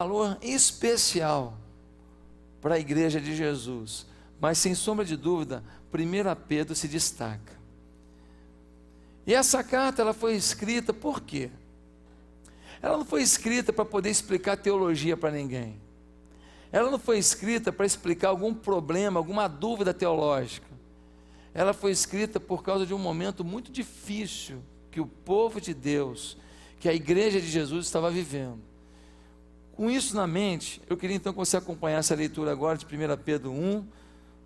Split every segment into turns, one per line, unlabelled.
valor especial para a igreja de Jesus, mas sem sombra de dúvida, 1 Pedro se destaca. E essa carta ela foi escrita por quê? Ela não foi escrita para poder explicar teologia para ninguém. Ela não foi escrita para explicar algum problema, alguma dúvida teológica. Ela foi escrita por causa de um momento muito difícil que o povo de Deus, que a igreja de Jesus estava vivendo. Com isso na mente, eu queria então que você acompanhasse a leitura agora de 1 Pedro 1,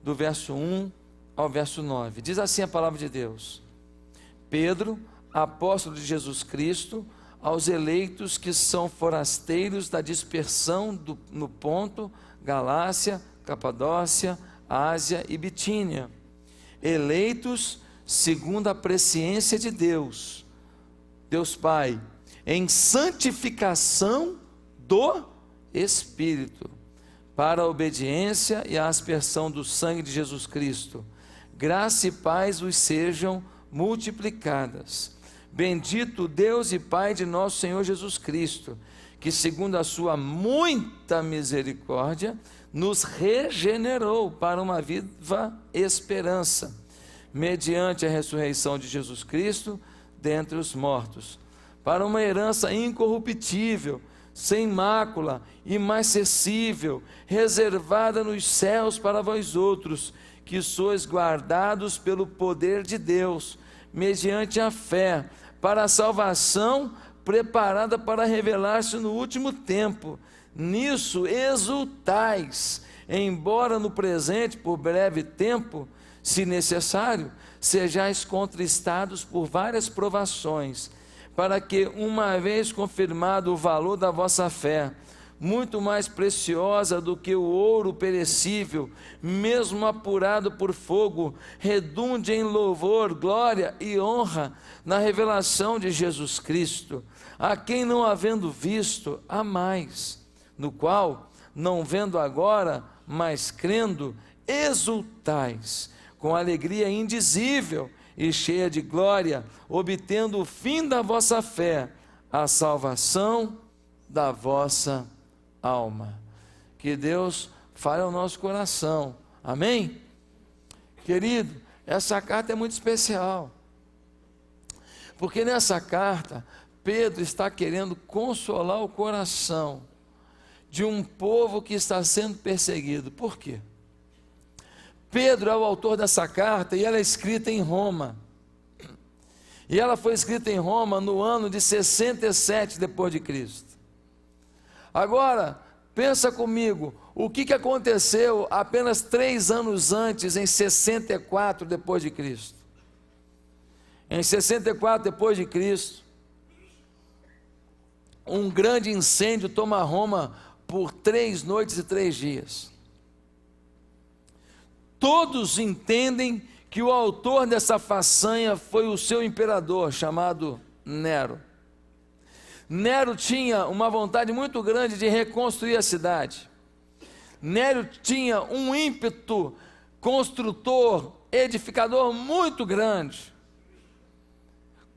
do verso 1 ao verso 9. Diz assim a palavra de Deus: Pedro, apóstolo de Jesus Cristo, aos eleitos que são forasteiros da dispersão no Ponto, Galácia, Capadócia, Ásia e Bitínia, eleitos segundo a presciência de Deus, Deus Pai, em santificação do Espírito, para a obediência e a aspersão do sangue de Jesus Cristo. Graça e paz vos sejam multiplicadas. Bendito Deus e Pai de nosso Senhor Jesus Cristo, que segundo a sua muita misericórdia, nos regenerou para uma viva esperança, mediante a ressurreição de Jesus Cristo dentre os mortos, para uma herança incorruptível, sem mácula, imarcessível, reservada nos céus para vós outros, que sois guardados pelo poder de Deus, mediante a fé, para a salvação preparada para revelar-se no último tempo. Nisso exultais, embora no presente, por breve tempo, se necessário, sejais contristados por várias provações, para que, uma vez confirmado o valor da vossa fé, muito mais preciosa do que o ouro perecível, mesmo apurado por fogo, redunde em louvor, glória e honra na revelação de Jesus Cristo, a quem não havendo visto, há mais, no qual, não vendo agora, mas crendo, exultais, com alegria indizível e cheia de glória, obtendo o fim da vossa fé, a salvação da vossa alma. Que Deus fale ao nosso coração, amém? Querido, essa carta é muito especial, porque nessa carta, Pedro está querendo consolar o coração de um povo que está sendo perseguido. Por quê? Pedro é o autor dessa carta e ela é escrita em Roma. E ela foi escrita em Roma no ano de 67 depois de Cristo. Agora, pensa comigo, o que aconteceu apenas 3 anos antes, em 64 depois de Cristo? Em 64 depois de Cristo, um grande incêndio toma Roma por 3 noites e 3 dias. Todos entendem que o autor dessa façanha foi o seu imperador, chamado Nero. Nero tinha uma vontade muito grande de reconstruir a cidade. Nero tinha um ímpeto construtor, edificador muito grande.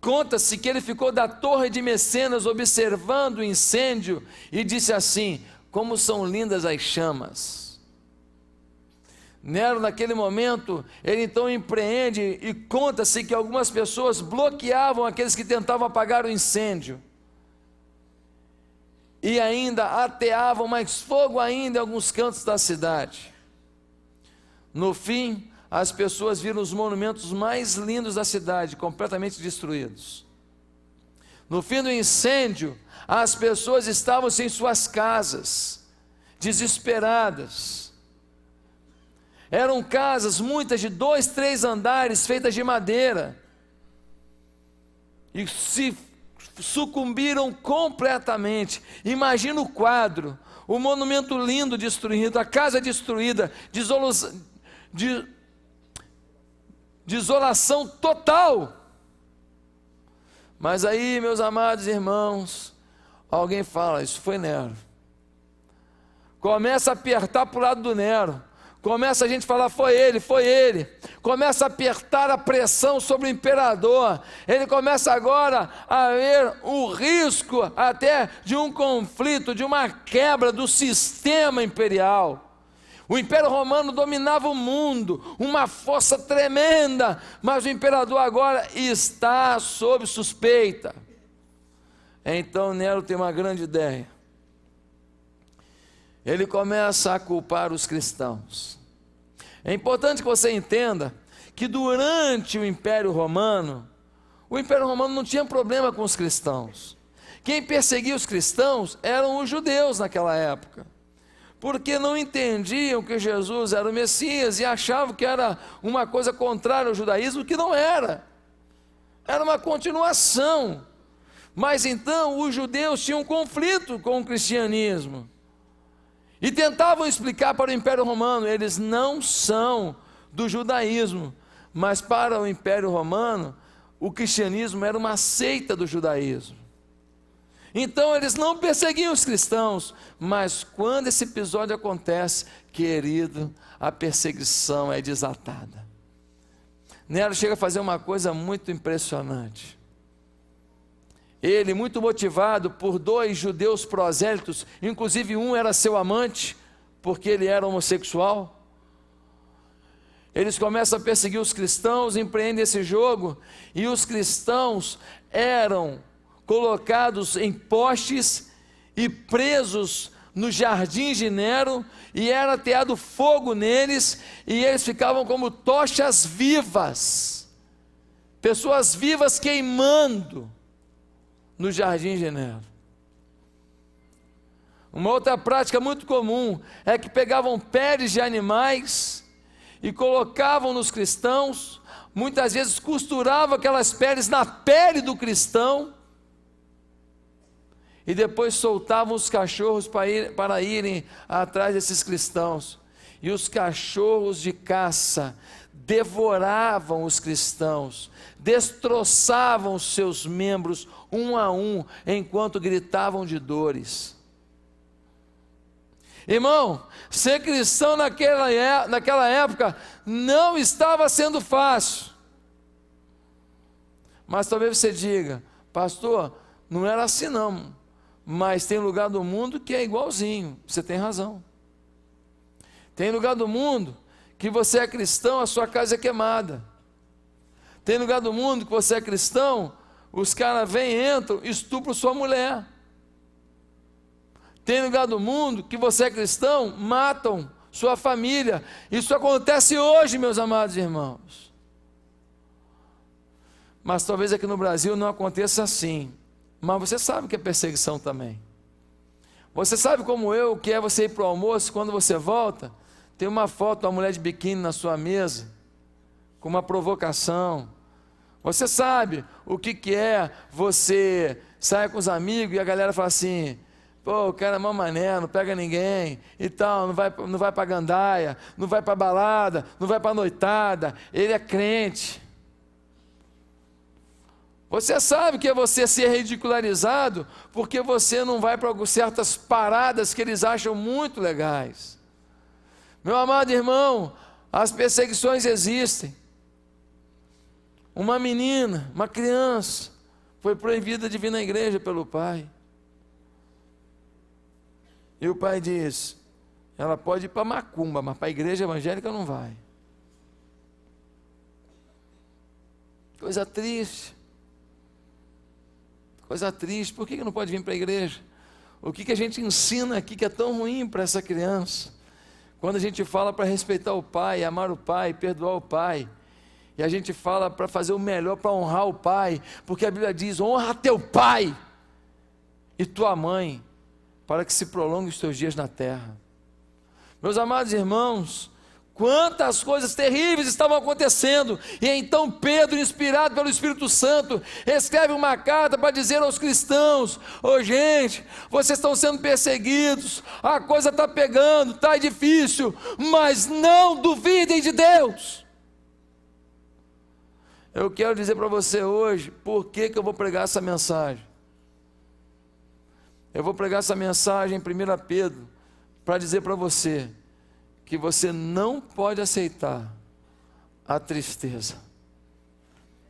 Conta-se que ele ficou da torre de Mecenas observando o incêndio e disse assim: como são lindas as chamas. Nero, naquele momento, ele então empreende e conta-se que algumas pessoas bloqueavam aqueles que tentavam apagar o incêndio. E ainda ateavam mais fogo ainda em alguns cantos da cidade. No fim, as pessoas viram os monumentos mais lindos da cidade completamente destruídos. No fim do incêndio, as pessoas estavam sem suas casas, desesperadas. Eram casas, muitas de 2, 3 andares, feitas de madeira, e se sucumbiram completamente. Imagina o quadro, o monumento lindo destruído, a casa destruída, desolação total. Mas aí, meus amados irmãos, alguém fala: isso foi Nero. Começa a apertar para o lado do Nero, Começa a gente a falar, foi ele. Começa a apertar a pressão sobre o imperador. Ele começa agora a ver o risco até de um conflito, de uma quebra do sistema imperial. O Império Romano dominava o mundo, uma força tremenda, mas o imperador agora está sob suspeita. Então Nero tem uma grande ideia. Ele começa a culpar os cristãos. É importante que você entenda que durante o Império Romano não tinha problema com os cristãos. Quem perseguia os cristãos eram os judeus naquela época, porque não entendiam que Jesus era o Messias e achavam que era uma coisa contrária ao judaísmo, que não era. Era uma continuação. Mas então os judeus tinham um conflito com o cristianismo. E tentavam explicar para o Império Romano, eles não são do judaísmo, mas para o Império Romano, o cristianismo era uma seita do judaísmo. Então eles não perseguiam os cristãos, mas quando esse episódio acontece, querido, a perseguição é desatada. Nero chega a fazer uma coisa muito impressionante. Ele, muito motivado por 2 judeus prosélitos, inclusive um era seu amante, porque ele era homossexual. Eles começam a perseguir os cristãos, empreendem esse jogo, e os cristãos eram colocados em postes e presos no jardim de Nero, e era ateado fogo neles, e eles ficavam como tochas vivas, pessoas vivas queimando no jardim de Nero. Uma outra prática muito comum é que pegavam peles de animais e colocavam nos cristãos, muitas vezes costuravam aquelas peles na pele do cristão e depois soltavam os cachorros para irem atrás desses cristãos. E os cachorros de caça devoravam os cristãos, destroçavam os seus membros um a um, enquanto gritavam de dores. Irmão, ser cristão naquela época não estava sendo fácil. Mas talvez você diga, pastor, não era assim não, mas tem lugar do mundo que é igualzinho. Você tem razão. Tem lugar do mundo que você é cristão, a sua casa é queimada. Tem lugar do mundo que você é cristão, os caras vêm, entram, estupram sua mulher. Tem lugar do mundo que você é cristão, matam sua família. Isso acontece hoje, meus amados irmãos. Mas talvez aqui no Brasil não aconteça assim. Mas você sabe que é perseguição também. Você sabe como eu, o que é você ir para o almoço, quando você volta, tem uma foto de uma mulher de biquíni na sua mesa, com uma provocação. Você sabe o que é você sair com os amigos e a galera fala assim, pô, o cara é mó mané, não pega ninguém e tal, não vai para gandaia, não vai para balada, não vai para noitada, ele é crente. Você sabe que é você ser ridicularizado porque você não vai para certas paradas que eles acham muito legais. Meu amado irmão, as perseguições existem. Uma menina, uma criança, foi proibida de vir na igreja pelo pai. E o pai diz, ela pode ir para macumba, mas para a igreja evangélica não vai. Coisa triste. Coisa triste, por que não pode vir para a igreja? O que a gente ensina aqui que é tão ruim para essa criança? Quando a gente fala para respeitar o pai, amar o pai, perdoar o pai, e a gente fala para fazer o melhor, para honrar o pai, porque a Bíblia diz, honra teu pai e tua mãe, para que se prolongue os teus dias na terra. Meus amados irmãos, quantas coisas terríveis estavam acontecendo, e então Pedro, inspirado pelo Espírito Santo, escreve uma carta para dizer aos cristãos, gente, vocês estão sendo perseguidos, a coisa está pegando, está difícil, mas não duvidem de Deus. Eu quero dizer para você hoje, por que eu vou pregar essa mensagem? Eu vou pregar essa mensagem em 1 Pedro, para dizer para você, que você não pode aceitar a tristeza,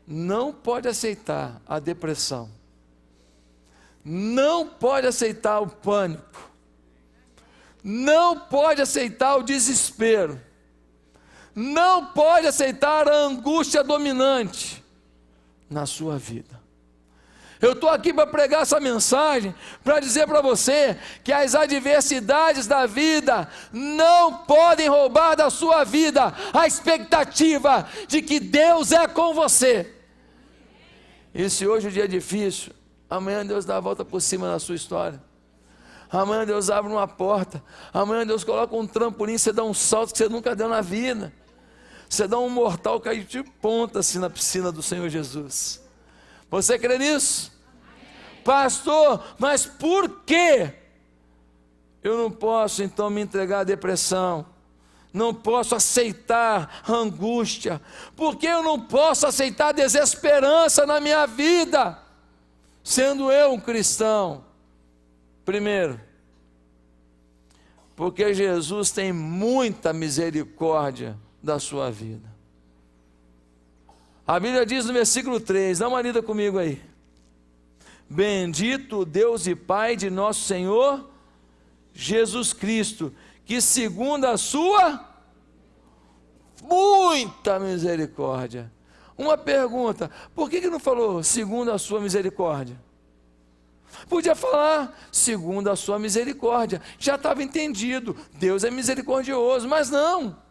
não pode aceitar a depressão, não pode aceitar o pânico, não pode aceitar o desespero, não pode aceitar a angústia dominante na sua vida. Eu estou aqui para pregar essa mensagem, para dizer para você que as adversidades da vida não podem roubar da sua vida a expectativa de que Deus é com você. E se hoje o dia é difícil, amanhã Deus dá a volta por cima na sua história. Amanhã Deus abre uma porta, amanhã Deus coloca um trampolim, você dá um salto que você nunca deu na vida. Você dá um mortal cair de ponta assim na piscina do Senhor Jesus. Você crê nisso? Amém. Pastor, mas por que eu não posso então me entregar à depressão? Não posso aceitar a angústia? Por que eu não posso aceitar a desesperança na minha vida? Sendo eu um cristão. Primeiro, porque Jesus tem muita misericórdia da sua vida. A Bíblia diz no versículo 3, dá uma lida comigo aí. Bendito Deus e Pai de nosso Senhor Jesus Cristo, que segundo a sua muita misericórdia. Uma pergunta, por que não falou segundo a sua misericórdia? Podia falar segundo a sua misericórdia, já estava entendido, Deus é misericordioso, mas não.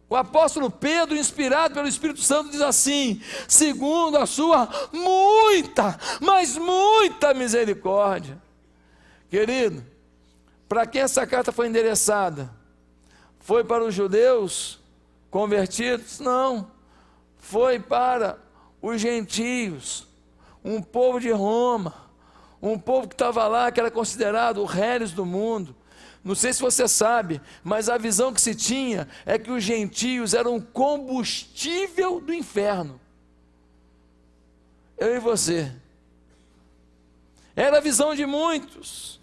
O apóstolo Pedro, inspirado pelo Espírito Santo, diz assim: segundo a sua muita, mas muita misericórdia. Querido, para quem essa carta foi endereçada? Foi para os judeus convertidos? Não, foi para os gentios, um povo de Roma, um povo que estava lá, que era considerado o reles do mundo. Não sei se você sabe, mas a visão que se tinha é que os gentios eram um combustível do inferno. Eu e você. Era a visão de muitos.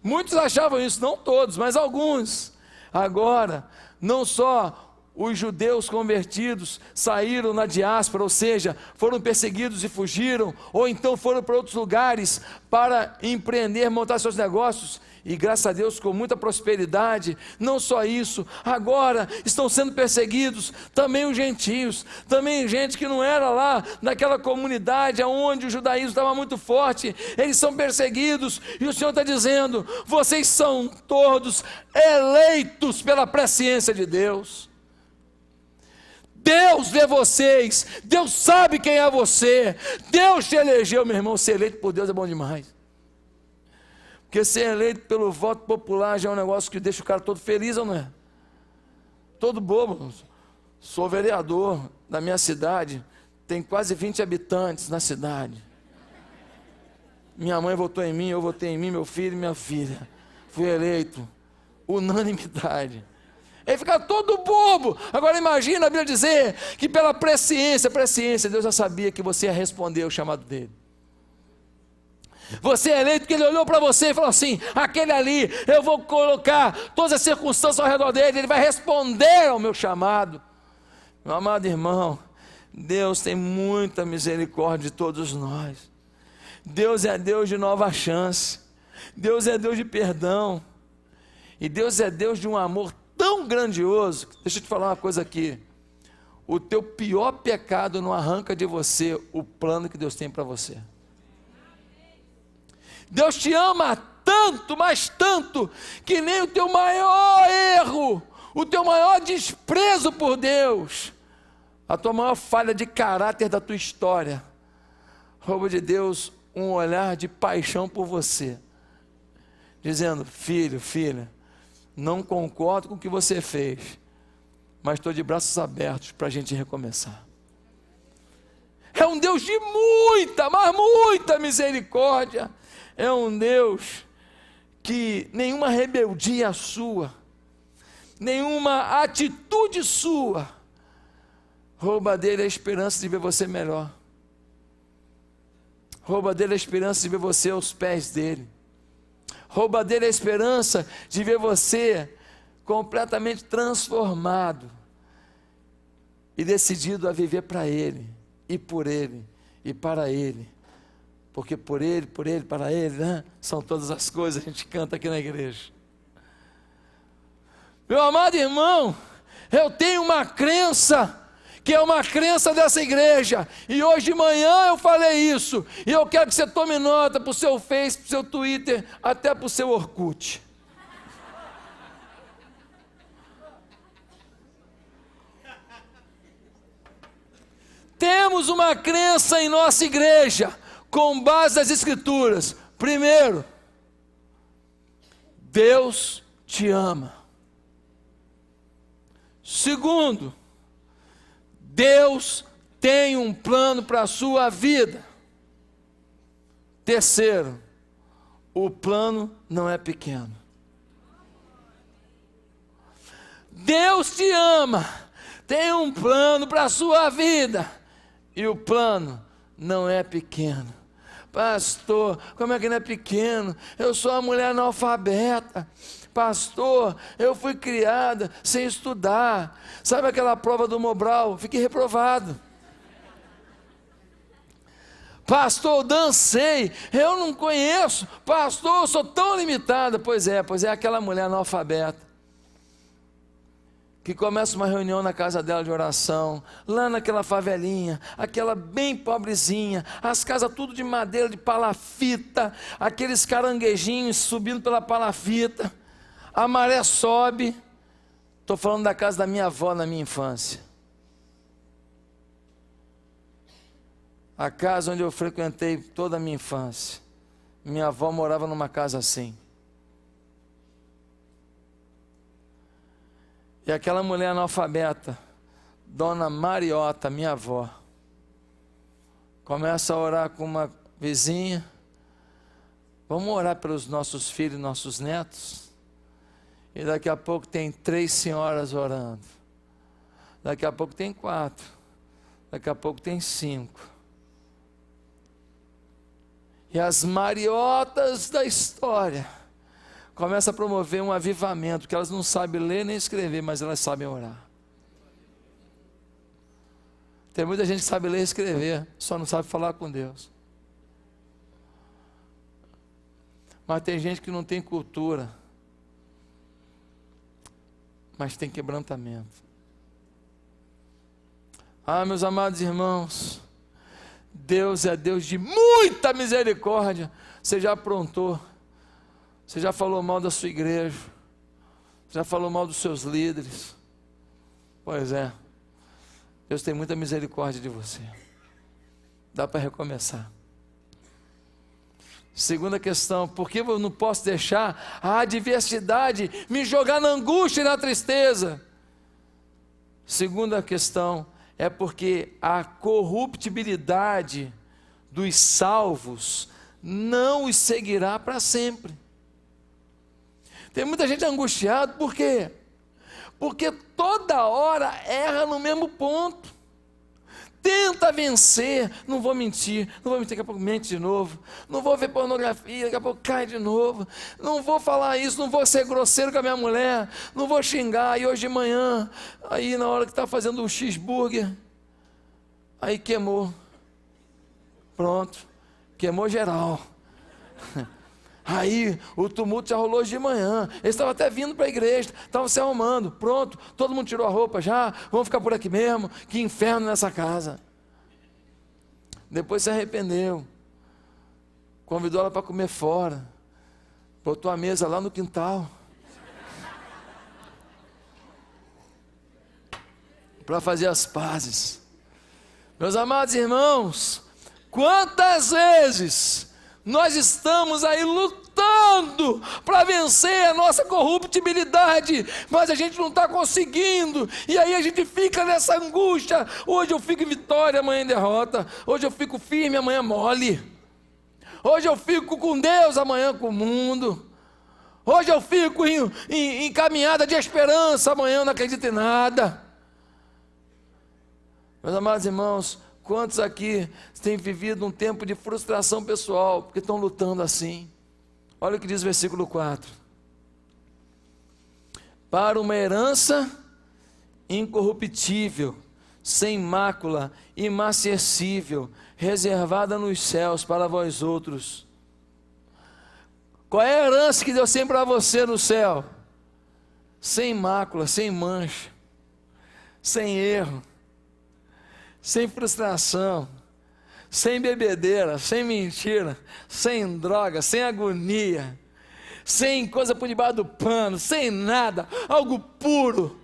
Muitos achavam isso, não todos, mas alguns. Agora, não só os judeus convertidos saíram na diáspora, ou seja, foram perseguidos e fugiram, ou então foram para outros lugares para empreender, montar seus negócios, e graças a Deus com muita prosperidade. Não só isso, agora estão sendo perseguidos também os gentios, também gente que não era lá naquela comunidade onde o judaísmo estava muito forte, eles são perseguidos, e o Senhor está dizendo: vocês são todos eleitos pela presciência de Deus. Deus vê vocês, Deus sabe quem é você, Deus te elegeu, meu irmão. Ser eleito por Deus é bom demais, porque ser eleito pelo voto popular já é um negócio que deixa o cara todo feliz, ou não é? Todo bobo. Sou vereador da minha cidade, tem quase 20 habitantes na cidade, minha mãe votou em mim, eu votei em mim, meu filho e minha filha, fui eleito, unanimidade. Ele fica todo bobo. Agora imagina a Bíblia dizer que pela presciência, Deus já sabia que você ia responder o chamado dele. Você é eleito porque ele olhou para você e falou assim: aquele ali, eu vou colocar todas as circunstâncias ao redor dele, ele vai responder ao meu chamado. Meu amado irmão, Deus tem muita misericórdia de todos nós. Deus é Deus de nova chance, Deus é Deus de perdão, e Deus é Deus de um amor tão grandioso. Deixa eu te falar uma coisa aqui: o teu pior pecado não arranca de você o plano que Deus tem para você. Deus te ama tanto, mas tanto, que nem o teu maior erro, o teu maior desprezo por Deus, a tua maior falha de caráter da tua história, rouba de Deus um olhar de paixão por você, dizendo: filho, filha, não concordo com o que você fez, mas estou de braços abertos para a gente recomeçar. É um Deus de muita, mas muita misericórdia. É um Deus que nenhuma rebeldia sua, nenhuma atitude sua, rouba dele a esperança de ver você melhor, rouba dele a esperança de ver você aos pés dele, rouba dele a esperança de ver você completamente transformado e decidido a viver para Ele, e por Ele, e para Ele, porque por Ele, para Ele, né? São todas as coisas, a gente canta aqui na igreja. Meu amado irmão, eu tenho uma crença, que é uma crença dessa igreja, e hoje de manhã eu falei isso, e eu quero que você tome nota para o seu Face, para o seu Twitter, até para o seu Orkut. Temos uma crença em nossa igreja, com base nas Escrituras. Primeiro, Deus te ama. Segundo, Deus tem um plano para a sua vida. Terceiro, o plano não é pequeno. Deus te ama, tem um plano para a sua vida, e o plano não é pequeno. Pastor, como é que não é pequeno? Eu sou uma mulher analfabeta. Pastor, eu fui criada sem estudar. Sabe aquela prova do Mobral? Fiquei reprovado. Pastor, dancei, eu não conheço. Pastor, eu sou tão limitada. Pois é aquela mulher analfabeta que começa uma reunião na casa dela de oração, lá naquela favelinha, aquela bem pobrezinha, as casas tudo de madeira, de palafita, aqueles caranguejinhos subindo pela palafita, a maré sobe. Estou falando da casa da minha avó na minha infância, a casa onde eu frequentei toda a minha infância. Minha avó morava numa casa assim. E aquela mulher analfabeta, Dona Mariota, minha avó, começa a orar com uma vizinha. Vamos orar pelos nossos filhos e nossos netos? E daqui a pouco tem 3 senhoras orando. Daqui a pouco tem 4. Daqui a pouco tem 5. E as mariotas da história começa a promover um avivamento, que elas não sabem ler nem escrever, mas elas sabem orar. Tem muita gente que sabe ler e escrever, só não sabe falar com Deus. Mas tem gente que não tem cultura, mas tem quebrantamento. Ah, meus amados irmãos, Deus é Deus de muita misericórdia. Você já aprontou? Você já falou mal da sua igreja? Já falou mal dos seus líderes? Pois é, Deus tem muita misericórdia de você. Dá para recomeçar. Segunda questão, por que eu não posso deixar a adversidade me jogar na angústia e na tristeza? Segunda questão, é porque a corruptibilidade dos salvos não os seguirá para sempre. Tem muita gente angustiada, por quê? Porque toda hora erra no mesmo ponto. Tenta vencer, não vou mentir, daqui a pouco mente de novo. Não vou ver pornografia, daqui a pouco cai de novo. Não vou falar isso, não vou ser grosseiro com a minha mulher, não vou xingar. E hoje de manhã, aí na hora que está fazendo o cheeseburger, aí queimou. Pronto, queimou geral. Aí o tumulto já rolou hoje de manhã. Eles estavam até vindo para a igreja, estavam se arrumando. Pronto, todo mundo tirou a roupa já. Vamos ficar por aqui mesmo. Que inferno nessa casa. Depois se arrependeu, convidou ela para comer fora, botou a mesa lá no quintal para fazer as pazes. Meus amados irmãos, quantas vezes nós estamos aí lutando para vencer a nossa corruptibilidade, mas a gente não está conseguindo, e aí a gente fica nessa angústia. Hoje eu fico em vitória, amanhã em derrota. Hoje eu fico firme, amanhã mole. Hoje eu fico com Deus, amanhã com o mundo. Hoje eu fico em caminhada de esperança, amanhã eu não acredito em nada. Meus amados irmãos, quantos aqui têm vivido um tempo de frustração pessoal, porque estão lutando assim? Olha o que diz o versículo 4. para uma herança incorruptível, sem mácula, imarcessível, reservada nos céus para vós outros. Qual é a herança que Deus tem para você no céu? Sem mácula, sem mancha, sem erro, sem frustração, sem bebedeira, sem mentira, sem droga, sem agonia, sem coisa por debaixo do pano, sem nada, algo puro.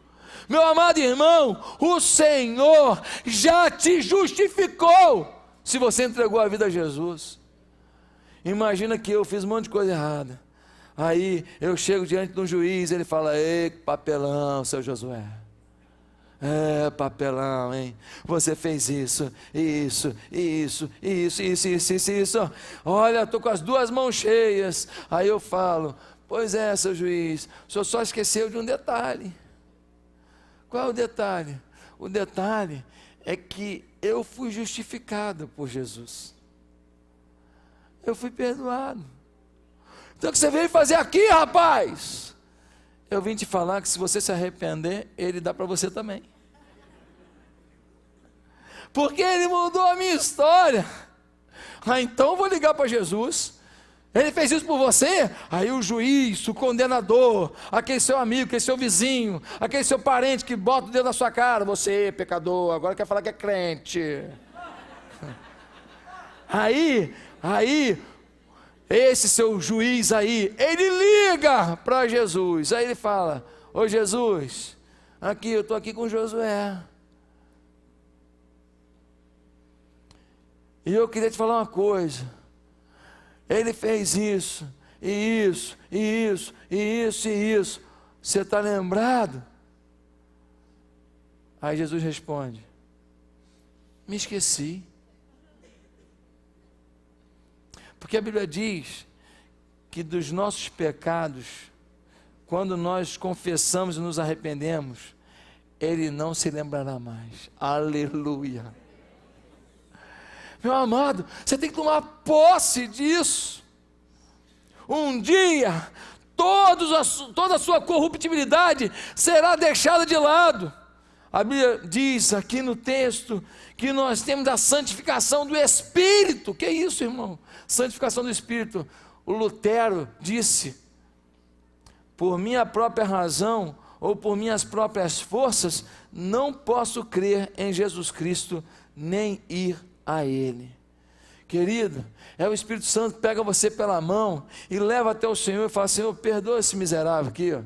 Meu amado irmão, o Senhor já te justificou, se você entregou a vida a Jesus. Imagina que eu fiz um monte de coisa errada, aí eu chego diante de um juiz, ele fala: ei, papelão, seu Josué, papelão, hein? Você fez isso. Olha, estou com as 2 mãos cheias. Aí eu falo: pois é, seu juiz, o senhor só esqueceu de um detalhe. Qual é o detalhe? O detalhe é que eu fui justificado por Jesus. Eu fui perdoado. Então o que você veio fazer aqui, rapaz? Eu vim te falar que se você se arrepender, Ele dá para você também. Porque Ele mudou a minha história. Então eu vou ligar para Jesus. Ele fez isso por você? Aí o juiz, o condenador, aquele seu amigo, aquele seu vizinho, aquele seu parente que bota o dedo na sua cara: você, pecador, agora quer falar que é crente. Aí, esse seu juiz aí, ele liga para Jesus. Aí ele fala: ô Jesus, aqui, eu estou aqui com Josué. E eu queria te falar uma coisa. Ele fez isso, e isso, e isso, e isso, e isso. Você está lembrado? Aí Jesus responde: me esqueci. Porque a Bíblia diz que dos nossos pecados, quando nós confessamos e nos arrependemos, Ele não se lembrará mais. Aleluia. Meu amado, você tem que tomar posse disso. Um dia, toda a sua corruptibilidade será deixada de lado. A Bíblia diz aqui no texto que nós temos a santificação do Espírito. Que é isso, irmão? Santificação do Espírito. O Lutero disse: por minha própria razão ou por minhas próprias forças, não posso crer em Jesus Cristo, nem ir a Ele. Querido, é o Espírito Santo que pega você pela mão e leva até o Senhor e fala: Senhor, perdoa esse miserável aqui, ó.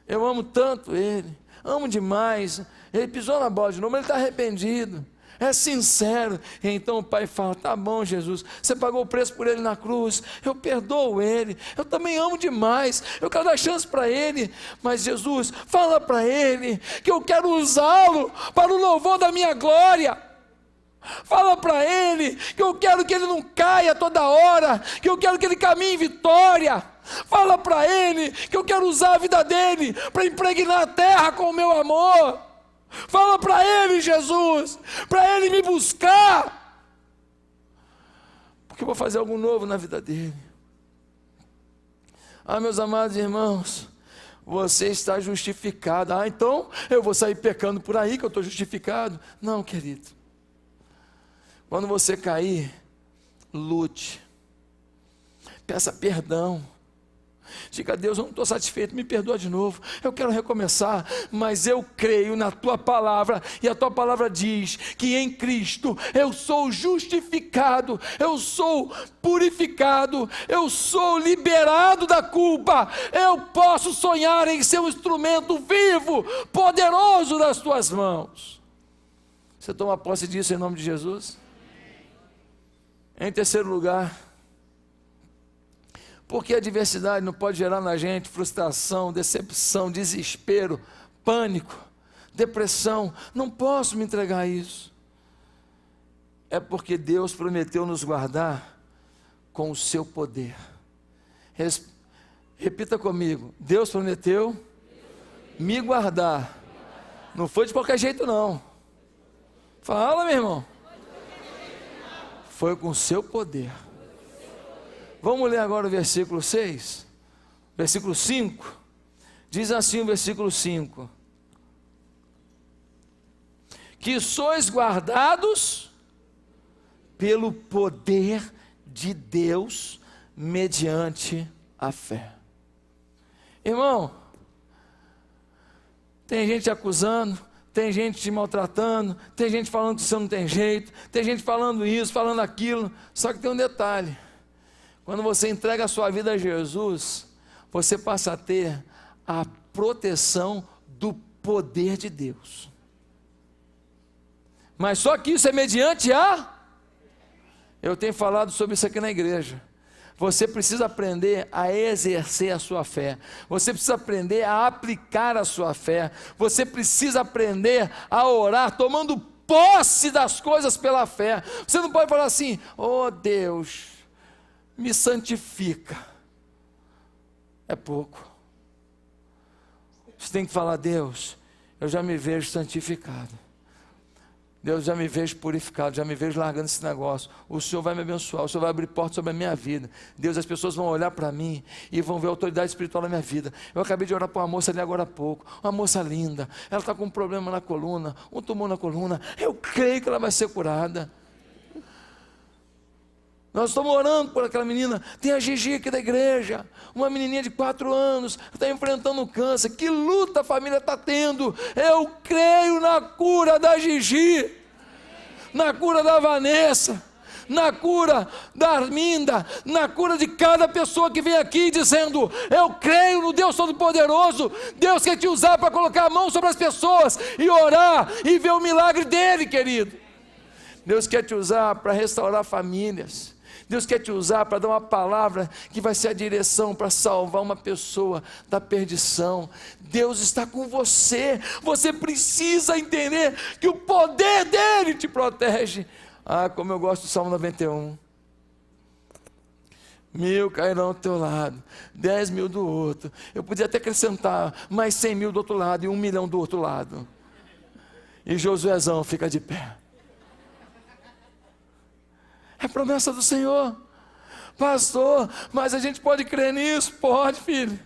Eu amo tanto ele, amo demais. Ele pisou na bola de novo, ele está arrependido, é sincero. E então o Pai fala: tá bom, Jesus, você pagou o preço por ele na cruz, eu perdoo ele, eu também amo demais, eu quero dar chance para ele. Mas Jesus, fala para ele que eu quero usá-lo para o louvor da minha glória. Fala para ele que eu quero que ele não caia toda hora, que eu quero que ele caminhe em vitória. Fala para ele que eu quero usar a vida dele para impregnar a terra com o meu amor. Fala para ele, Jesus, para ele me buscar, porque eu vou fazer algo novo na vida dele. Meus amados irmãos, você está justificado. Então eu vou sair pecando por aí que eu estou justificado? Não, querido. Quando você cair, lute, peça perdão, diga a Deus: eu não estou satisfeito, me perdoa de novo, eu quero recomeçar, mas eu creio na Tua palavra, e a Tua palavra diz que em Cristo eu sou justificado, eu sou purificado, eu sou liberado da culpa, eu posso sonhar em ser um instrumento vivo, poderoso nas Tuas mãos. Você toma posse disso em nome de Jesus? Em terceiro lugar, porque a adversidade não pode gerar na gente frustração, decepção, desespero, pânico, depressão. Não posso me entregar a isso. É porque Deus prometeu nos guardar com o seu poder. Repita comigo: Deus prometeu me guardar. Não foi de qualquer jeito não. Fala, meu irmão. Foi com o seu poder. Vamos ler agora o versículo 6, versículo 5. Diz assim o versículo 5: que sois guardados pelo poder de Deus mediante a fé. Irmão, tem gente acusando, tem gente te maltratando, tem gente falando que você não tem jeito, tem gente falando isso, falando aquilo. Só que tem um detalhe: quando você entrega a sua vida a Jesus, você passa a ter a proteção do poder de Deus. Mas só que isso é mediante a... Eu tenho falado sobre isso aqui na igreja. Você precisa aprender a exercer a sua fé. Você precisa aprender a aplicar a sua fé. Você precisa aprender a orar, tomando posse das coisas pela fé. Você não pode falar assim: oh Deus, me santifica. É pouco. Você tem que falar: Deus, eu já me vejo santificado. Deus, já me vejo purificado, já me vejo largando esse negócio. O Senhor vai me abençoar, o Senhor vai abrir portas sobre a minha vida. Deus, as pessoas vão olhar para mim e vão ver a autoridade espiritual na minha vida. Eu acabei de orar para uma moça ali agora há pouco, uma moça linda. Ela está com um problema na coluna, um tumor na coluna. Eu creio que ela vai ser curada. Nós estamos orando por aquela menina. Tem a Gigi aqui da igreja, uma menininha de 4 anos, está enfrentando um câncer. Que luta a família está tendo. Eu creio na cura da Gigi, na cura da Vanessa, na cura da Arminda, na cura de cada pessoa que vem aqui dizendo: eu creio no Deus Todo-Poderoso. Deus quer te usar para colocar a mão sobre as pessoas e orar e ver o milagre dele, querido. Deus quer te usar para restaurar famílias. Deus quer te usar para dar uma palavra que vai ser a direção para salvar uma pessoa da perdição. Deus está com você. Você precisa entender que o poder dele te protege. Ah, como eu gosto do Salmo 91. 1.000 cairão do teu lado, 10.000 do outro. Eu podia até acrescentar mais 100.000 do outro lado e 1 milhão do outro lado. E Josuézão fica de pé. É promessa do Senhor. Pastor, mas a gente pode crer nisso? Pode, filho.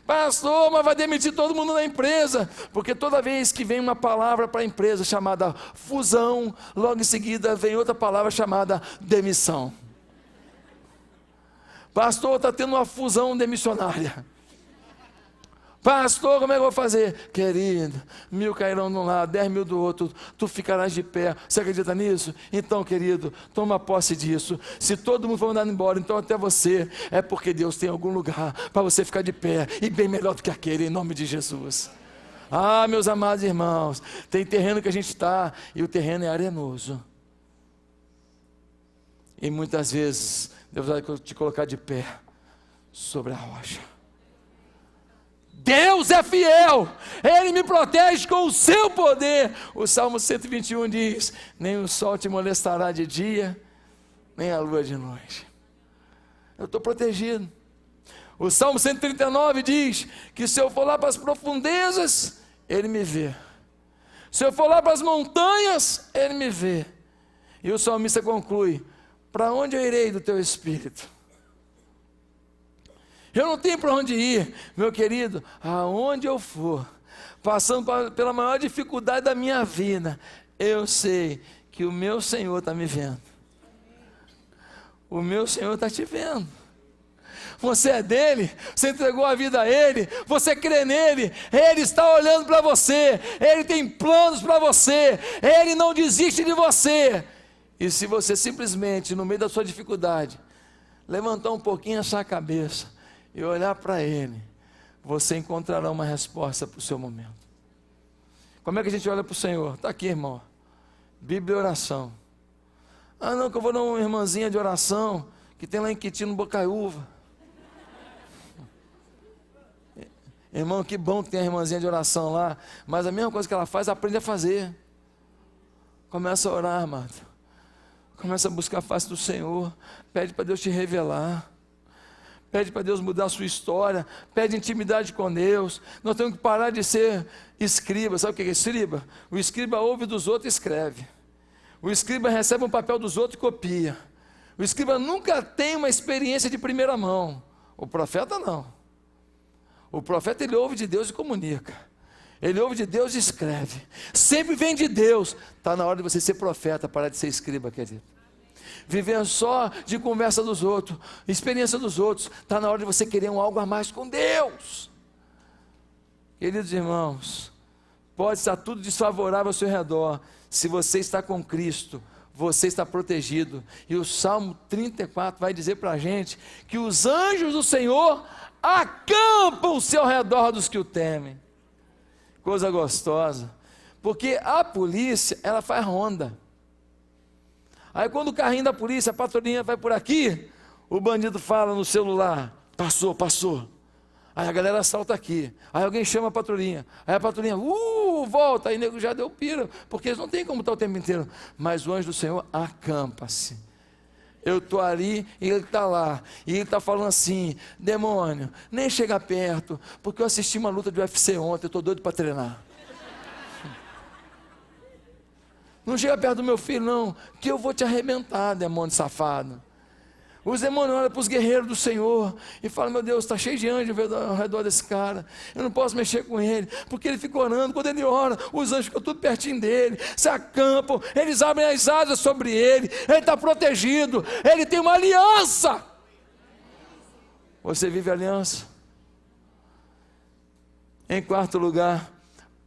Pastor, mas vai demitir todo mundo da empresa. Porque toda vez que vem uma palavra para a empresa chamada fusão, logo em seguida vem outra palavra chamada demissão. Pastor, está tendo uma fusão demissionária. Pastor, como é que eu vou fazer? Querido, 1.000 cairão de um lado, 10.000 do outro, tu ficarás de pé. Você acredita nisso? Então, querido, toma posse disso. Se todo mundo for mandado embora, então até você, é porque Deus tem algum lugar para você ficar de pé, e bem melhor do que aquele, em nome de Jesus. Ah, meus amados irmãos, tem terreno que a gente está, e o terreno é arenoso. E muitas vezes, Deus vai te colocar de pé sobre a rocha. Deus é fiel, Ele me protege com o seu poder. O Salmo 121 diz: nem o sol te molestará de dia, nem a lua de noite. Eu estou protegido. O Salmo 139 diz que se eu for lá para as profundezas, Ele me vê. Se eu for lá para as montanhas, Ele me vê. E o salmista conclui: para onde eu irei do teu espírito? Eu não tenho para onde ir, meu querido. Aonde eu for, passando pela maior dificuldade da minha vida, eu sei que o meu Senhor está me vendo. O meu Senhor está te vendo. Você é dele, você entregou a vida a Ele, você crê nele, Ele está olhando para você, Ele tem planos para você, Ele não desiste de você. E se você simplesmente, no meio da sua dificuldade, levantar um pouquinho a sua cabeça e olhar para Ele, você encontrará uma resposta para o seu momento. Como é que a gente olha para o Senhor? Está aqui, irmão. Bíblia e oração. Ah, não, que eu vou dar uma irmãzinha de oração que tem lá em Quitino, Bocaiúva. Irmão, que bom que tem a irmãzinha de oração lá, mas a mesma coisa que ela faz, aprende a fazer. Começa a orar, amado. Começa a buscar a face do Senhor. Pede para Deus te revelar. Pede para Deus mudar a sua história. Pede intimidade com Deus. Nós temos que parar de ser escriba. Sabe o que é escriba? O escriba ouve dos outros e escreve. O escriba recebe um papel dos outros e copia. O escriba nunca tem uma experiência de primeira mão. O profeta não. O profeta, ele ouve de Deus e comunica. Ele ouve de Deus e escreve. Sempre vem de Deus. Está na hora de você ser profeta, parar de ser escriba, querido. Viver só de conversa dos outros, experiência dos outros. Está na hora de você querer algo a mais com Deus. Queridos irmãos, pode estar tudo desfavorável ao seu redor. Se você está com Cristo, você está protegido. E o Salmo 34 vai dizer para a gente que os anjos do Senhor acampam-se ao redor dos que o temem. Coisa gostosa. Porque a polícia, ela faz ronda. Aí quando o carrinho da polícia, a patrulhinha vai por aqui, o bandido fala no celular: passou, passou. Aí a galera salta aqui. Aí alguém chama a patrulhinha. Aí a patrulhinha, volta. Aí o nego já deu pira, porque eles não têm como estar o tempo inteiro. Mas o anjo do Senhor acampa-se. Eu estou ali e ele está lá. E ele está falando assim: demônio, nem chega perto, porque eu assisti uma luta de UFC ontem, eu estou doido para treinar. Não chega perto do meu filho não, que eu vou te arrebentar, demônio safado. Os demônios olham para os guerreiros do Senhor e falam: meu Deus, está cheio de anjos ao redor desse cara, eu não posso mexer com ele, porque ele fica orando. Quando ele ora, os anjos ficam tudo pertinho dele, se acampam, eles abrem as asas sobre ele está protegido, ele tem uma aliança. Você vive aliança? Em quarto lugar,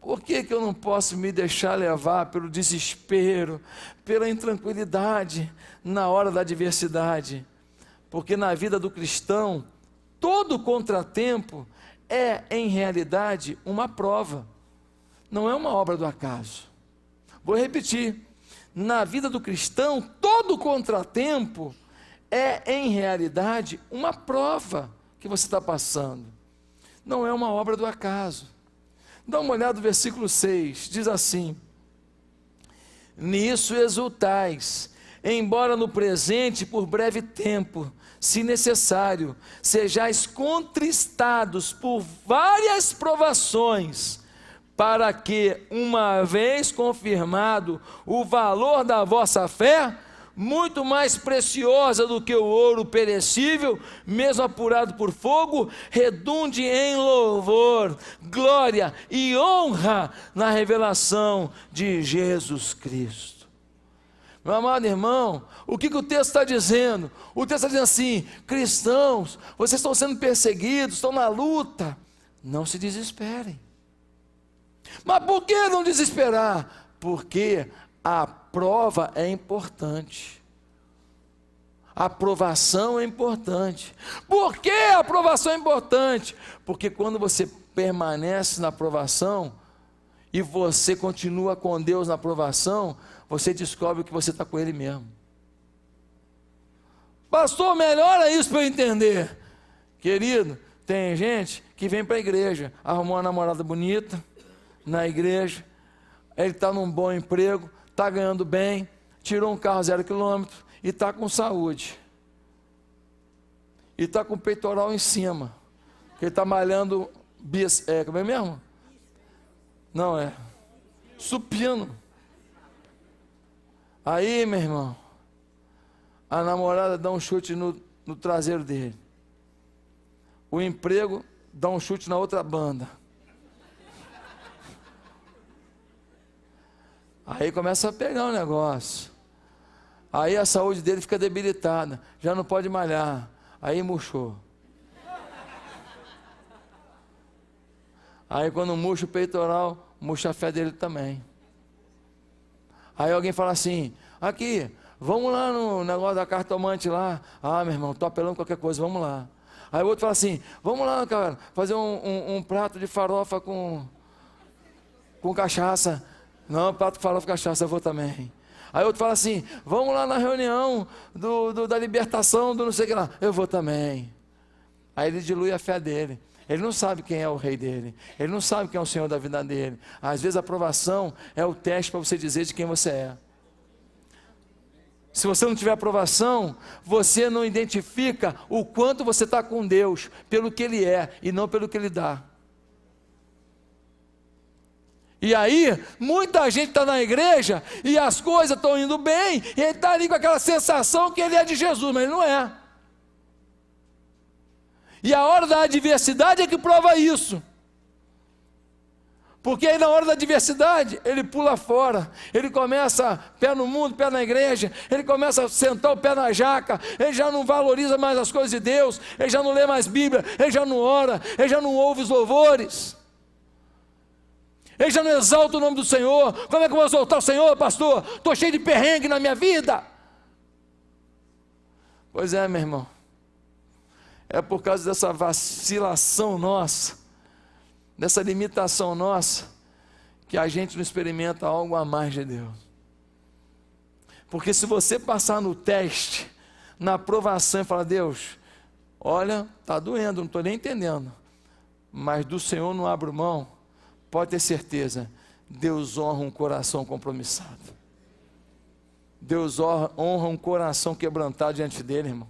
por que eu não posso me deixar levar pelo desespero, pela intranquilidade na hora da adversidade? Porque na vida do cristão, todo contratempo é, em realidade, uma prova. Não é uma obra do acaso. Vou repetir. Na vida do cristão, todo contratempo é, em realidade, uma prova que você está passando. Não é uma obra do acaso. Dá uma olhada no versículo 6. Diz assim: nisso exultais, embora no presente, por breve tempo, se necessário, sejais contristados por várias provações, para que, uma vez confirmado o valor da vossa fé, muito mais preciosa do que o ouro perecível, mesmo apurado por fogo, redunde em louvor, glória e honra na revelação de Jesus Cristo. Meu amado irmão, o que o texto está dizendo? O texto está dizendo assim: cristãos, vocês estão sendo perseguidos, estão na luta, não se desesperem. Mas por que não desesperar? Porque a prova é importante. A aprovação é importante. Por que a aprovação é importante? Porque quando você permanece na aprovação e você continua com Deus na aprovação, você descobre que você está com Ele mesmo. Pastor, melhora isso para eu entender. Querido, tem gente que vem para a igreja, arrumou uma namorada bonita na igreja, ele está num bom emprego, está ganhando bem, tirou um carro 0 km e está com saúde. E está com o peitoral em cima, porque ele está malhando, como é mesmo? Não é, supino. Aí, meu irmão, a namorada dá um chute no traseiro dele. O emprego dá um chute na outra banda. Aí começa a pegar o negócio. Aí a saúde dele fica debilitada, já não pode malhar. Aí murchou. Aí quando murcha o peitoral, murcha a fé dele também. Aí alguém fala assim: aqui, vamos lá no negócio da cartomante lá. Ah, meu irmão, estou apelando qualquer coisa, vamos lá. Aí o outro fala assim: vamos lá, cara, fazer um prato de farofa com cachaça. Não, prato de farofa com cachaça, eu vou também. Aí outro fala assim: vamos lá na reunião da libertação, do não sei o que lá. Eu vou também. Aí ele dilui a fé dele. Ele não sabe quem é o rei dele. Ele não sabe quem é o Senhor da vida dele. Às vezes a aprovação é o teste para você dizer de quem você é. Se você não tiver aprovação, você não identifica o quanto você está com Deus, pelo que Ele é e não pelo que Ele dá. E aí, muita gente está na igreja e as coisas estão indo bem, e ele está ali com aquela sensação que ele é de Jesus, mas ele não é. E a hora da adversidade é que prova isso. Porque aí na hora da adversidade, ele pula fora, ele começa pé no mundo, pé na igreja, ele começa a sentar o pé na jaca, ele já não valoriza mais as coisas de Deus, ele já não lê mais Bíblia, ele já não ora, ele já não ouve os louvores, ele já não exalta o nome do Senhor. Como é que eu vou exaltar o Senhor, pastor? Estou cheio de perrengue na minha vida. Pois é, meu irmão, é por causa dessa vacilação nossa, dessa limitação nossa, que a gente não experimenta algo a mais de Deus. Porque se você passar no teste, na aprovação e falar: Deus, olha, está doendo, não estou nem entendendo, mas do Senhor não abro mão, pode ter certeza, Deus honra um coração compromissado. Deus honra um coração quebrantado diante dele, irmão.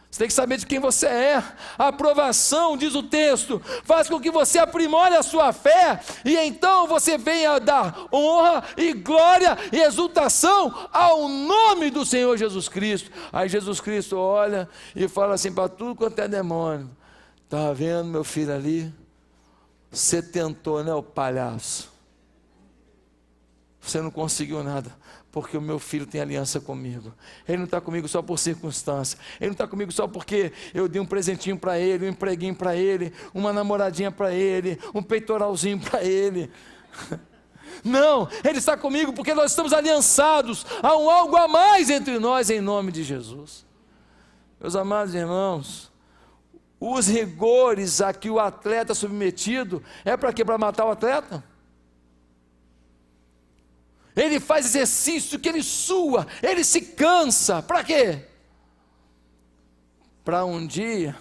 Você tem que saber de quem você é. A aprovação, diz o texto, faz com que você aprimore a sua fé, e então você venha dar honra e glória e exultação ao nome do Senhor Jesus Cristo. Aí Jesus Cristo olha e fala assim para tudo quanto é demônio: está vendo meu filho ali? Você tentou, né, o palhaço? Você não conseguiu nada, porque o meu filho tem aliança comigo. Ele não está comigo só por circunstância, ele não está comigo só porque eu dei um presentinho para ele, um empreguinho para ele, uma namoradinha para ele, um peitoralzinho para ele. Não, ele está comigo porque nós estamos aliançados, há um algo a mais entre nós, em nome de Jesus. Meus amados irmãos, os rigores a que o atleta é submetido é para quê? Para matar o atleta? Ele faz exercício que ele sua, ele se cansa, para quê? Para um dia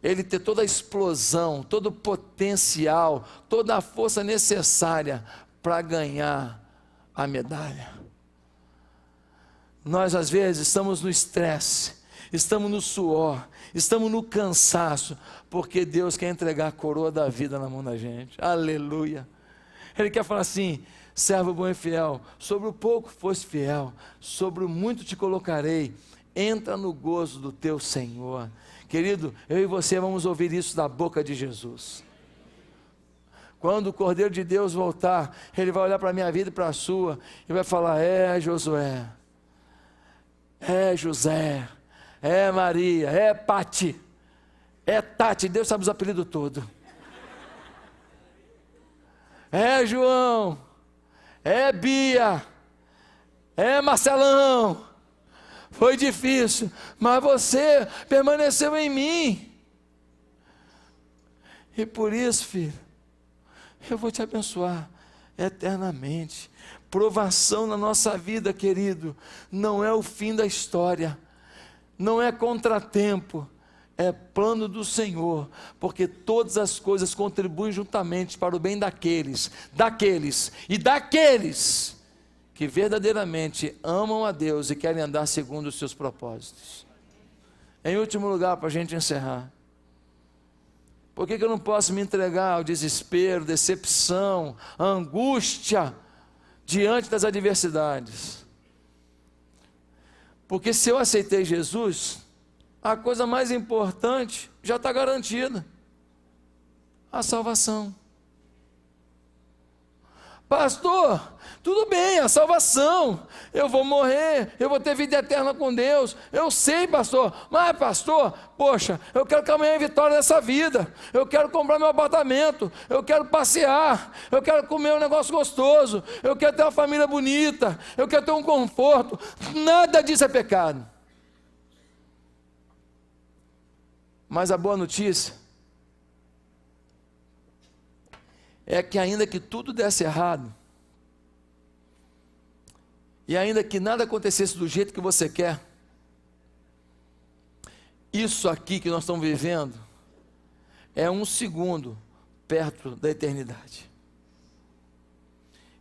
ele ter toda a explosão, todo o potencial, toda a força necessária para ganhar a medalha. Nós às vezes estamos no estresse, estamos no suor, estamos no cansaço, porque Deus quer entregar a coroa da vida na mão da gente. Aleluia. Ele quer falar assim: servo bom e fiel, sobre o pouco foste fiel, sobre o muito te colocarei, entra no gozo do teu Senhor. Querido, eu e você vamos ouvir isso da boca de Jesus. Quando o Cordeiro de Deus voltar, ele vai olhar para a minha vida e para a sua, e vai falar: é Josué, é José, é Maria, é Pati, é Tati, Deus sabe os apelidos todos. É João, é Bia, é Marcelão, foi difícil, mas você permaneceu em mim, e por isso, filho, eu vou te abençoar eternamente. Provação na nossa vida, querido, não é o fim da história, não é contratempo, é plano do Senhor, porque todas as coisas contribuem juntamente para o bem daqueles que verdadeiramente amam a Deus e querem andar segundo os seus propósitos. Em último lugar, para a gente encerrar, por que eu não posso me entregar ao desespero, decepção, angústia diante das adversidades? Porque se eu aceitei Jesus, a coisa mais importante já está garantida: a salvação. Pastor, tudo bem, a salvação, eu vou morrer, eu vou ter vida eterna com Deus, eu sei, pastor, mas pastor, poxa, eu quero caminhar em vitória nessa vida, eu quero comprar meu apartamento, eu quero passear, eu quero comer um negócio gostoso, eu quero ter uma família bonita, eu quero ter um conforto. Nada disso é pecado. Mas a boa notícia é que ainda que tudo desse errado, e ainda que nada acontecesse do jeito que você quer, isso aqui que nós estamos vivendo é um segundo perto da eternidade.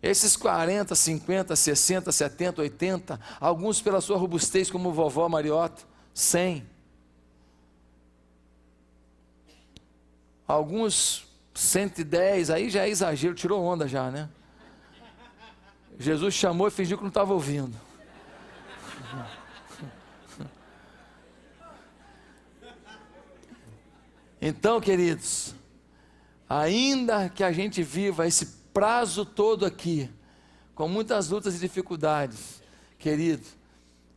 Esses 40, 50, 60, 70, 80, alguns pela sua robustez como vovó Mariota, 100, alguns 110, aí já é exagero, tirou onda já, né? Jesus chamou e fingiu que não estava ouvindo. Então, queridos, ainda que a gente viva esse prazo todo aqui, com muitas lutas e dificuldades, querido,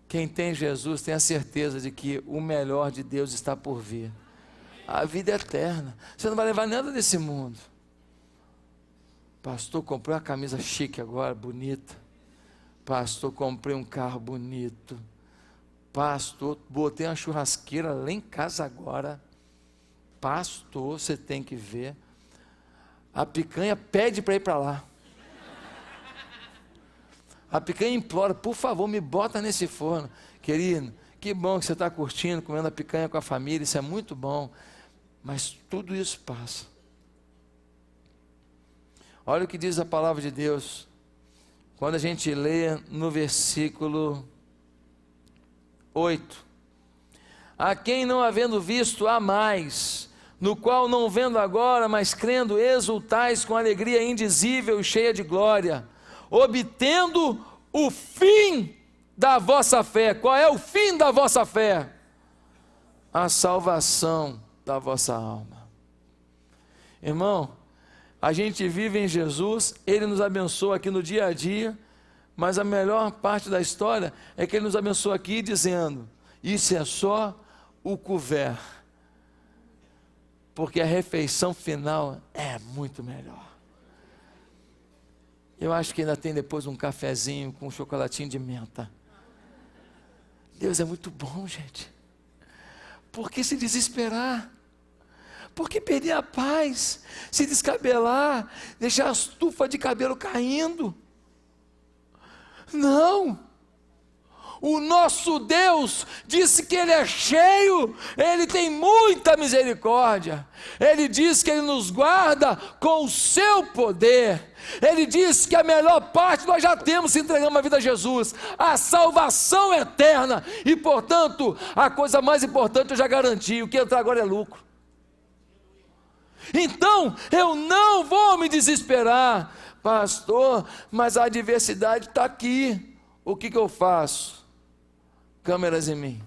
quem tem Jesus tem a certeza de que o melhor de Deus está por vir. A vida é eterna. Você não vai levar nada desse mundo. Pastor, comprei uma camisa chique agora, bonita. Pastor, comprei um carro bonito. Pastor, botei uma churrasqueira lá em casa agora. Pastor, você tem que ver. A picanha pede para ir para lá. A picanha implora, por favor, me bota nesse forno. Querido, que bom que você está curtindo, comendo a picanha com a família, isso é muito bom. Mas tudo isso passa. Olha o que diz a palavra de Deus. Quando a gente lê no versículo 8. A quem não havendo visto há mais, no qual não vendo agora, mas crendo, exultais com alegria indizível e cheia de glória, obtendo o fim da vossa fé. Qual é o fim da vossa fé? A salvação da vossa alma. Irmão, a gente vive em Jesus, Ele nos abençoa aqui no dia a dia, mas a melhor parte da história é que Ele nos abençoa aqui dizendo, isso é só o couvert, porque a refeição final é muito melhor. Eu acho que ainda tem depois um cafezinho com um chocolatinho de menta. Deus é muito bom, gente. Por que se desesperar? Por que perder a paz? Se descabelar, deixar a estufa de cabelo caindo? Não! O nosso Deus disse que Ele é cheio, Ele tem muita misericórdia. Ele diz que Ele nos guarda com o seu poder. Ele disse que a melhor parte nós já temos se entregamos a vida a Jesus, a salvação eterna. E portanto, a coisa mais importante eu já garanti, o que entrar agora é lucro. Então, eu não vou me desesperar, pastor, mas a adversidade está aqui. O que eu faço? Câmeras em mim.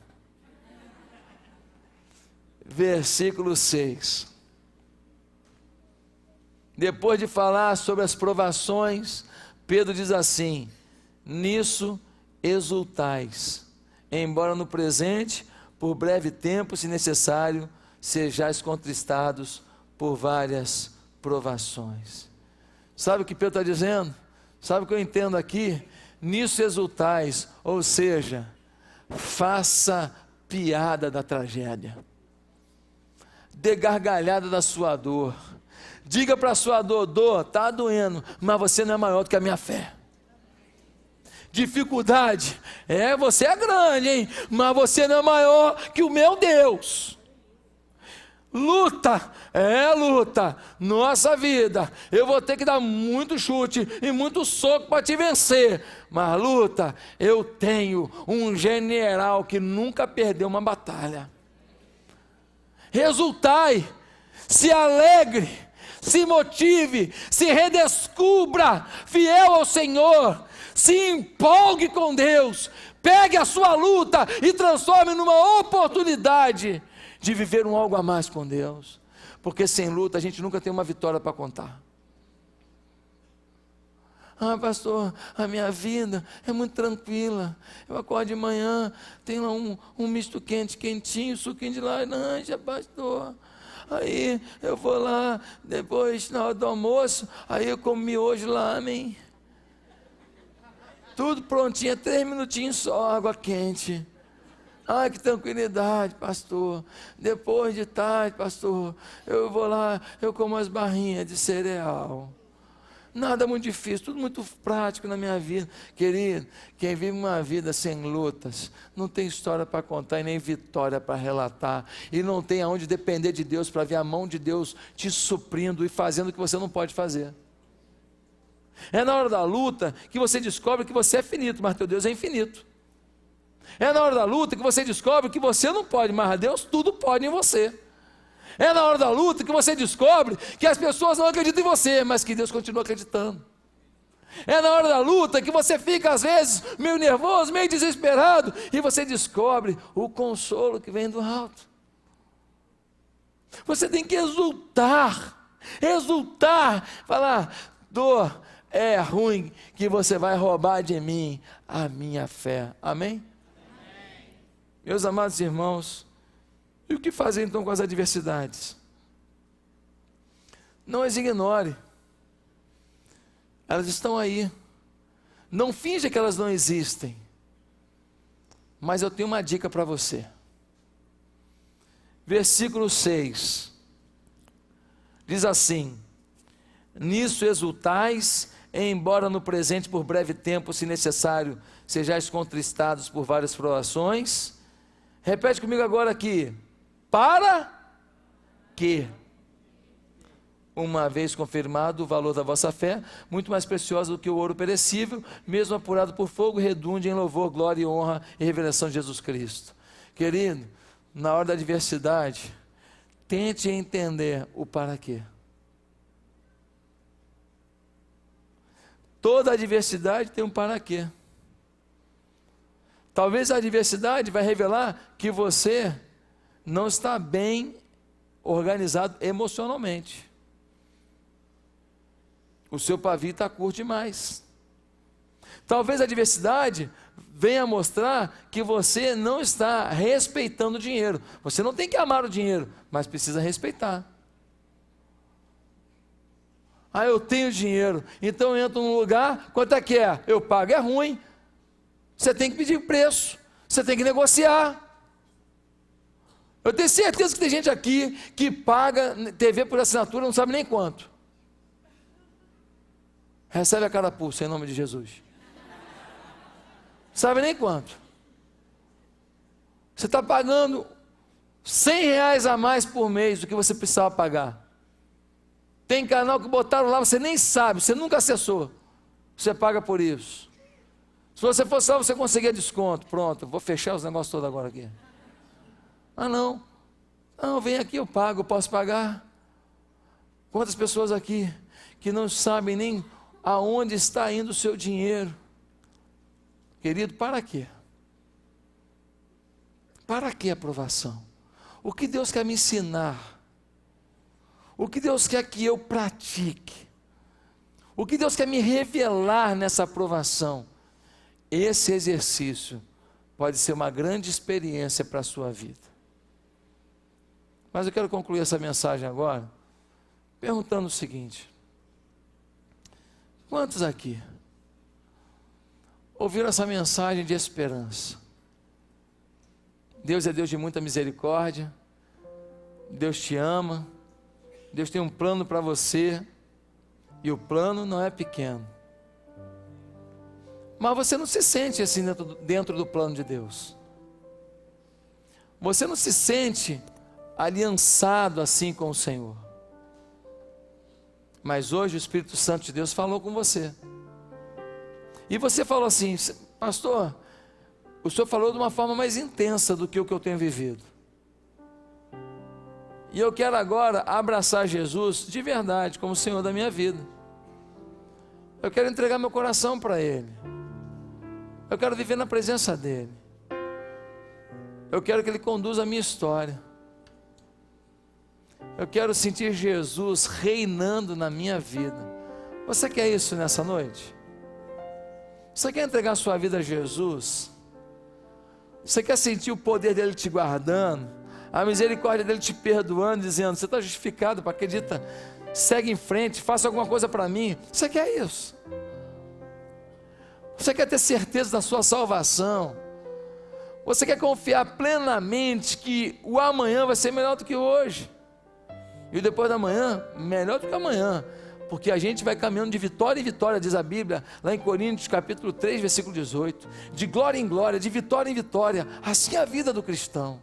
Versículo 6. Depois de falar sobre as provações, Pedro diz assim: nisso exultais, embora no presente, por breve tempo, se necessário, sejais contristados por várias provações. Sabe o que Pedro está dizendo? Sabe o que eu entendo aqui? Nisso exultais, ou seja, faça piada da tragédia, dê gargalhada da sua dor, diga para a sua dor, está doendo, mas você não é maior do que a minha fé. Dificuldade, você é grande, hein? Mas você não é maior que o meu Deus. Luta, luta, nossa vida, eu vou ter que dar muito chute e muito soco para te vencer, mas luta, eu tenho um general que nunca perdeu uma batalha. Exultai, se alegre, se motive, se redescubra fiel ao Senhor, se empolgue com Deus, pegue a sua luta e transforme numa oportunidade de viver um algo a mais com Deus, porque sem luta a gente nunca tem uma vitória para contar. Pastor, a minha vida é muito tranquila, eu acordo de manhã, tem lá um misto quente, quentinho, suquinho de laranja, pastor, aí eu vou lá, depois na hora do almoço, aí eu comi hoje lá, amém, tudo prontinho, 3 minutinhos só, água quente. Ai, que tranquilidade, pastor. Depois de tarde, pastor, eu vou lá, eu como as barrinhas de cereal. Nada muito difícil, tudo muito prático na minha vida. Querido, quem vive uma vida sem lutas, não tem história para contar e nem vitória para relatar. E não tem aonde depender de Deus para ver a mão de Deus te suprindo e fazendo o que você não pode fazer. É na hora da luta que você descobre que você é finito, mas teu Deus é infinito. É na hora da luta que você descobre que você não pode, mas Deus tudo pode em você. É na hora da luta que você descobre que as pessoas não acreditam em você, mas que Deus continua acreditando. É na hora da luta que você fica às vezes meio nervoso, meio desesperado, e você descobre o consolo que vem do alto. Você tem que exultar, falar: dor, é ruim que você vai roubar de mim a minha fé. Amém? Amém. Meus amados irmãos, e o que fazer então com as adversidades? Não as ignore, elas estão aí. Não finja que elas não existem. Mas eu tenho uma dica para você. Versículo 6 diz assim: nisso exultais, embora no presente por breve tempo, se necessário, sejais contristados por várias provações. Repete comigo agora aqui: para que, uma vez confirmado o valor da vossa fé, muito mais preciosa do que o ouro perecível, mesmo apurado por fogo, redunde em louvor, glória e honra e revelação de Jesus Cristo. Querido, na hora da adversidade, tente entender o para quê. Toda adversidade tem um para quê. Talvez a adversidade vai revelar que você não está bem organizado emocionalmente. O seu pavio está curto demais. Talvez a adversidade venha mostrar que você não está respeitando o dinheiro. Você não tem que amar o dinheiro, mas precisa respeitar. Ah, eu tenho dinheiro, então eu entro num lugar, quanto é que é? Eu pago, é ruim. Você tem que pedir preço, você tem que negociar. Eu tenho certeza que tem gente aqui que paga TV por assinatura, não sabe nem quanto. Recebe a carapuça em nome de Jesus. Sabe nem quanto. Você está pagando R$100 a mais por mês do que você precisava pagar. Tem canal que botaram lá, você nem sabe, você nunca acessou. Você paga por isso. Se você fosse lá, você conseguia desconto. Pronto, vou fechar os negócios todos agora aqui. Ah, não. Não, vem aqui, eu pago, eu posso pagar. Quantas pessoas aqui que não sabem nem aonde está indo o seu dinheiro? Querido, para quê? Para que aprovação? O que Deus quer me ensinar? O que Deus quer que eu pratique? O que Deus quer me revelar nessa aprovação? Esse exercício pode ser uma grande experiência para a sua vida. Mas eu quero concluir essa mensagem agora perguntando o seguinte: quantos aqui ouviram essa mensagem de esperança? Deus é Deus de muita misericórdia, Deus te ama, Deus tem um plano para você, e o plano não é pequeno. Mas você não se sente assim dentro do plano de Deus. Você não se sente aliançado assim com o Senhor. Mas hoje o Espírito Santo de Deus falou com você. E você falou assim: pastor, o senhor falou de uma forma mais intensa do que o que eu tenho vivido. E eu quero agora abraçar Jesus de verdade, como o Senhor da minha vida. Eu quero entregar meu coração para Ele. Eu quero viver na presença dEle. Eu quero que Ele conduza a minha história. Eu quero sentir Jesus reinando na minha vida. Você quer isso nessa noite? Você quer entregar sua vida a Jesus? Você quer sentir o poder dEle te guardando? A misericórdia dEle te perdoando, dizendo: você está justificado, acredita, segue em frente, faça alguma coisa para mim. Você quer isso? Você quer ter certeza da sua salvação? Você quer confiar plenamente que o amanhã vai ser melhor do que hoje? E depois da manhã, melhor do que amanhã, porque a gente vai caminhando de vitória em vitória, diz a Bíblia, lá em Coríntios capítulo 3, versículo 18, de glória em glória, de vitória em vitória. Assim é a vida do cristão.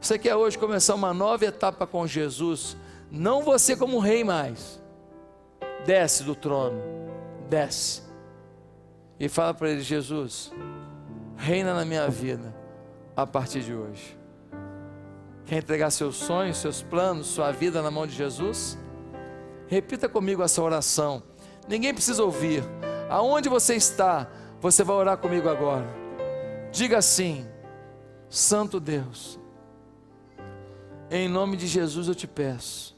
Você quer hoje começar uma nova etapa com Jesus? Não você como rei mais. Desce do trono, desce, e fala para Ele: Jesus, reina na minha vida a partir de hoje. Quer entregar seus sonhos, seus planos, sua vida na mão de Jesus? Repita comigo essa oração. Ninguém precisa ouvir. Aonde você está, você vai orar comigo agora. Diga assim: Santo Deus, Em nome de Jesus eu te peço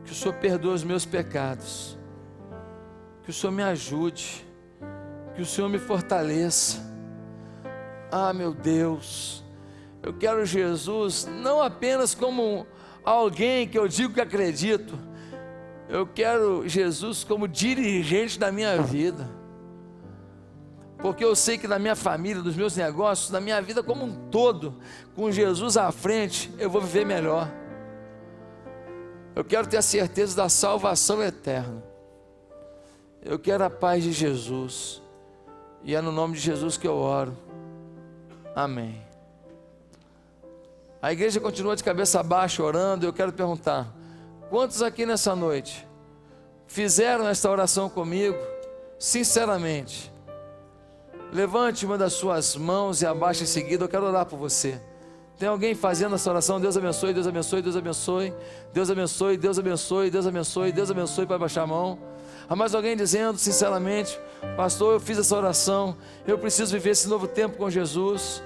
que o Senhor perdoe os meus pecados, que o Senhor me ajude, que o Senhor me fortaleça. Ah, meu Deus, eu quero Jesus não apenas como alguém que eu digo que acredito, eu quero Jesus como dirigente da minha vida, porque eu sei que na minha família, nos meus negócios, na minha vida como um todo, com Jesus à frente, eu vou viver melhor. Eu quero ter a certeza da salvação eterna. Eu quero a paz de Jesus, e é no nome de Jesus que eu oro. Amém. A igreja continua de cabeça baixa orando. Eu quero perguntar: quantos aqui nessa noite fizeram esta oração comigo, sinceramente? Levante uma das suas mãos e abaixe em seguida. Eu quero orar por você. Tem alguém fazendo essa oração? Deus abençoe, Deus abençoe, Deus abençoe, Deus abençoe, Deus abençoe, Deus abençoe, Deus abençoe. Para baixar a mão. Há mais alguém dizendo sinceramente: pastor, eu fiz essa oração, eu preciso viver esse novo tempo com Jesus,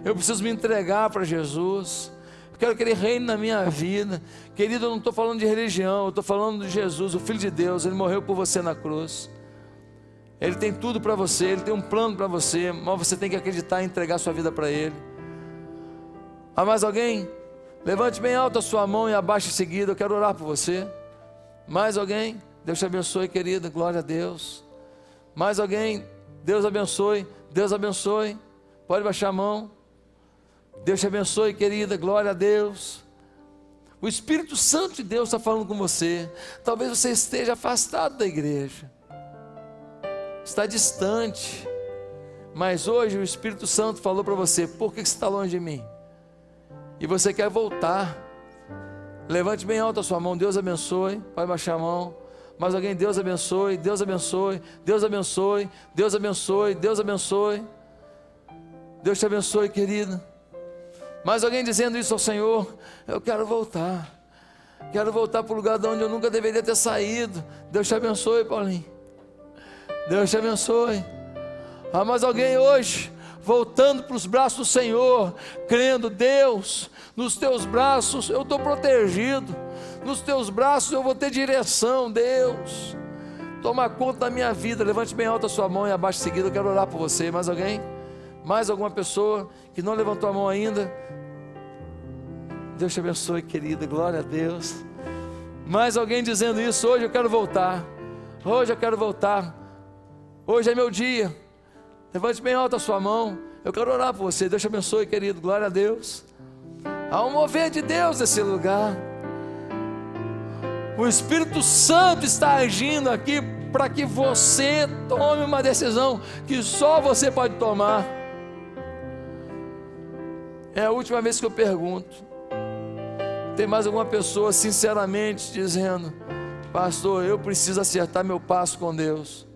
eu preciso me entregar para Jesus, eu quero que Ele reine na minha vida. Querido, eu não estou falando de religião, eu estou falando de Jesus, o Filho de Deus. Ele morreu por você na cruz, Ele tem tudo para você, Ele tem um plano para você, mas você tem que acreditar e entregar sua vida para Ele. Há mais alguém? Levante bem alto a sua mão e abaixe em seguida. Eu quero orar por você. Mais alguém? Deus te abençoe, querida, glória a Deus. Mais alguém? Deus abençoe, Deus abençoe. Pode baixar a mão. Deus te abençoe, querida, glória a Deus. O Espírito Santo de Deus está falando com você. Talvez você esteja afastado da igreja, está distante, mas hoje o Espírito Santo falou para você: por que você está longe de mim? E você quer voltar. Levante bem alto a sua mão. Deus abençoe. Pode baixar a mão. Mais alguém? Deus abençoe, Deus abençoe, Deus abençoe, Deus abençoe, Deus abençoe. Deus te abençoe, querida. Mais alguém dizendo isso ao Senhor: eu quero voltar para o lugar de onde eu nunca deveria ter saído. Deus te abençoe, Paulinho. Deus te abençoe. Há mais alguém hoje voltando para os braços do Senhor, crendo: Deus, nos teus braços eu estou protegido, nos teus braços eu vou ter direção. Deus, toma conta da minha vida. Levante bem alto a sua mão e abaixe em seguida. Eu quero orar por você. Mais alguém? Mais alguma pessoa que não levantou a mão ainda? Deus te abençoe, querida, glória a Deus. Mais alguém dizendo isso? Hoje eu quero voltar, hoje eu quero voltar, hoje é meu dia. Levante bem alto a sua mão. Eu quero orar por você. Deus te abençoe, querido, glória a Deus. Há um mover de Deus nesse lugar. O Espírito Santo está agindo aqui para que você tome uma decisão que só você pode tomar. É a última vez que eu pergunto. Tem mais alguma pessoa sinceramente dizendo: pastor, eu preciso acertar meu passo com Deus?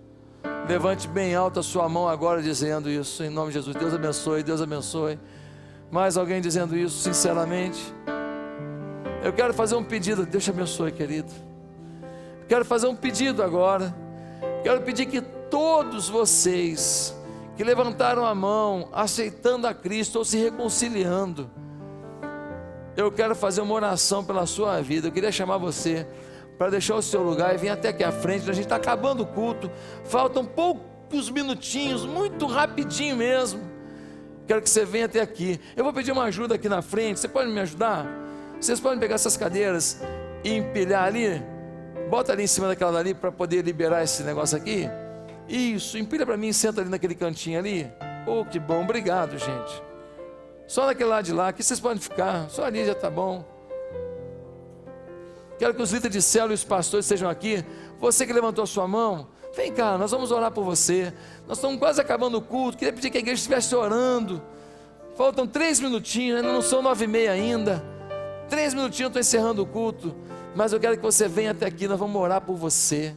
Levante bem alto a sua mão agora dizendo isso, em nome de Jesus. Deus abençoe, Deus abençoe. Mais alguém dizendo isso sinceramente? Eu quero fazer um pedido. Deus te abençoe, querido. Quero fazer um pedido agora. Quero pedir que todos vocês que levantaram a mão, aceitando a Cristo ou se reconciliando, eu quero fazer uma oração pela sua vida. Eu queria chamar você para deixar o seu lugar e vir até aqui à frente. A gente está acabando o culto, faltam poucos minutinhos, muito rapidinho mesmo. Quero que você venha até aqui. Eu vou pedir uma ajuda aqui na frente. Você pode me ajudar? Vocês podem pegar essas cadeiras e empilhar ali? Bota ali em cima daquela dali para poder liberar esse negócio aqui. Isso, empilha para mim e senta ali naquele cantinho ali. Oh, que bom, obrigado, gente. Só naquele lado de lá, aqui vocês podem ficar, só ali já está bom. Quero que os líderes de célula e os pastores estejam aqui. Você que levantou a sua mão, vem cá, nós vamos orar por você. Nós estamos quase acabando o culto. Queria pedir que a igreja estivesse orando. Faltam 3 minutinhos, ainda não são 9h30 ainda. 3 minutinhos eu estou encerrando o culto. Mas eu quero que você venha até aqui, nós vamos orar por você.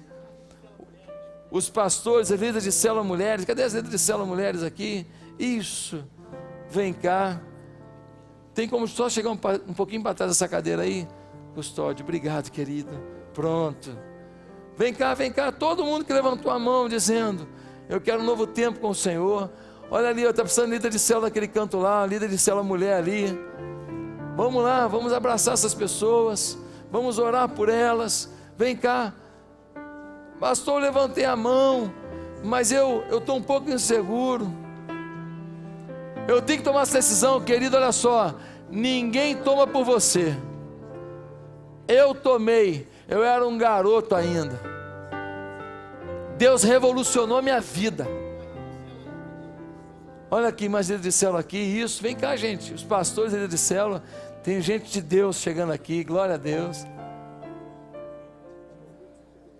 Os pastores, as líderes de célula mulheres, cadê as líderes de célula mulheres aqui? Isso, vem cá. Tem como só chegar um pouquinho para trás dessa cadeira aí? Custódio, obrigado, querido. Pronto. Vem cá, todo mundo que levantou a mão dizendo: eu quero um novo tempo com o Senhor. Olha ali, está precisando de líder de célula naquele canto lá, líder de célula mulher ali. Vamos lá, vamos abraçar essas pessoas, vamos orar por elas. Vem cá, pastor, eu levantei a mão, mas eu estou um pouco inseguro. Eu tenho que tomar essa decisão, querido. Olha só, ninguém toma por você. Eu tomei, eu era um garoto ainda. Deus revolucionou a minha vida. Olha aqui, mais líder de célula aqui, isso, vem cá, gente, os pastores líder de célula, tem gente de Deus chegando aqui, glória a Deus.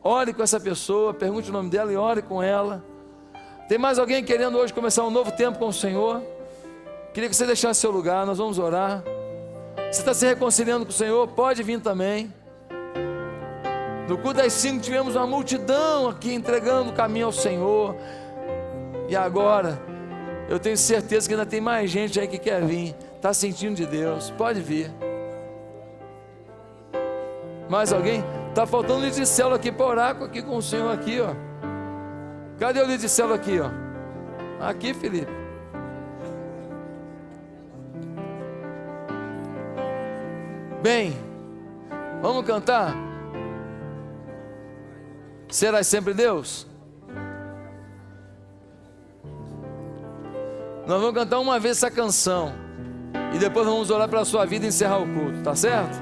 Ore com essa pessoa, pergunte o nome dela e ore com ela. Tem mais alguém querendo hoje começar um novo tempo com o Senhor? Queria que você deixasse seu lugar, nós vamos orar. Você está se reconciliando com o Senhor? Pode vir também. No culto das 5 tivemos uma multidão aqui entregando o caminho ao Senhor. E agora, eu tenho certeza que ainda tem mais gente aí que quer vir. Está sentindo de Deus, pode vir. Mais alguém? Está faltando líder de célula aqui para orar aqui com o Senhor aqui, ó. Cadê o líder de célula aqui, ó? Aqui, Felipe. Bem, vamos cantar? Serás sempre Deus? Nós vamos cantar uma vez essa canção e depois vamos orar pela sua vida e encerrar o culto, tá certo?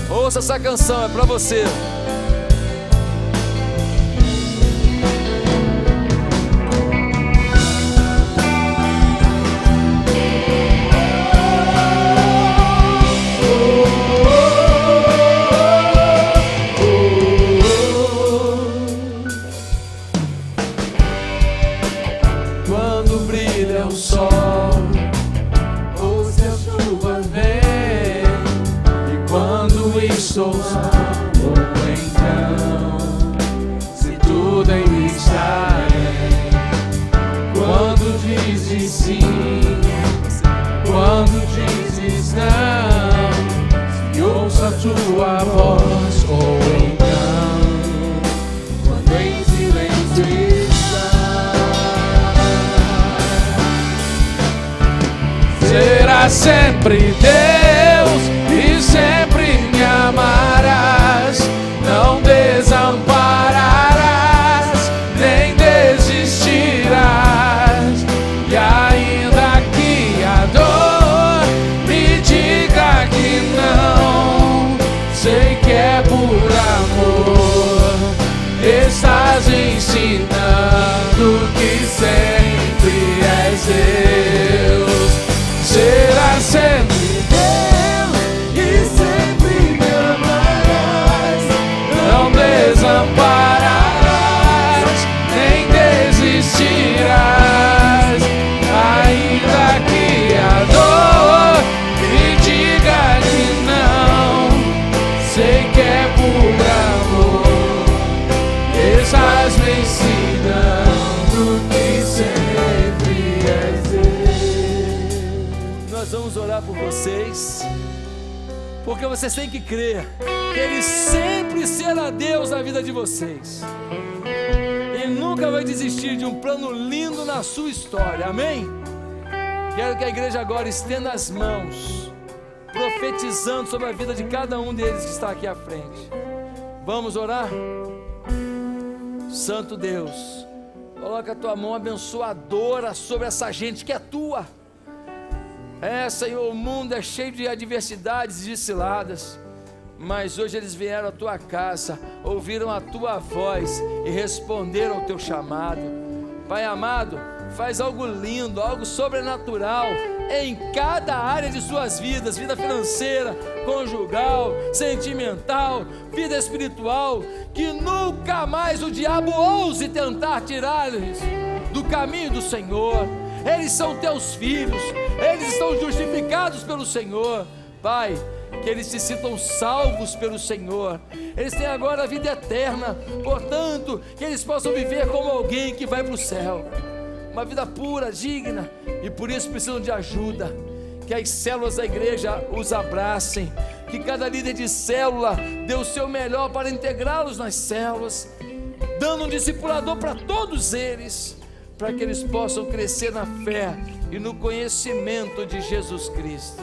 Ouça essa canção, é para você.
Tua voz, ou então, quando em silêncio está, será sempre Deus e sempre me amarás, não desampararás, nem desistirás, e ainda que a dor me diga que não, sei que é por amor, estás ensinando que sempre és Deus. Serás sempre Deus e sempre me amarás, não desampararás, nem desistirás, ainda que a dor me diga que não, sei que é por amor, estás me ensinando que sempre és Deus.
Nós vamos orar por vocês, porque vocês têm que crer que Ele sempre será Deus na vida de vocês. Ele nunca vai desistir de um plano lindo na sua história, amém? Quero que a igreja agora estenda as mãos, profetizando sobre a vida de cada um deles que está aqui à frente. Vamos orar? Santo Deus, coloca a tua mão abençoadora sobre essa gente que é tua. Senhor, o mundo é cheio de adversidades e ciladas, mas hoje eles vieram à tua casa, ouviram a tua voz e responderam ao teu chamado. Pai amado, faz algo lindo, algo sobrenatural em cada área de suas vidas, vida financeira, conjugal, sentimental, vida espiritual, que nunca mais o diabo ouse tentar tirá-los do caminho do Senhor. Eles são teus filhos, eles estão justificados pelo Senhor. Pai, que eles se sintam salvos pelo Senhor, eles têm agora a vida eterna, portanto, que eles possam viver como alguém que vai para o céu, uma vida pura, digna, e por isso precisam de ajuda. Que as células da igreja os abracem, que cada líder de célula dê o seu melhor para integrá-los nas células, dando um discipulador para todos eles, para que eles possam crescer na fé e no conhecimento de Jesus Cristo.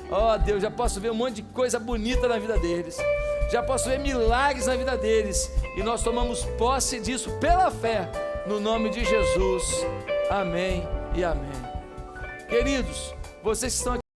Ó Deus, já posso ver um monte de coisa bonita na vida deles, já posso ver milagres na vida deles, e nós tomamos posse disso pela fé, no nome de Jesus. Amém e amém. Queridos, vocês que estão aqui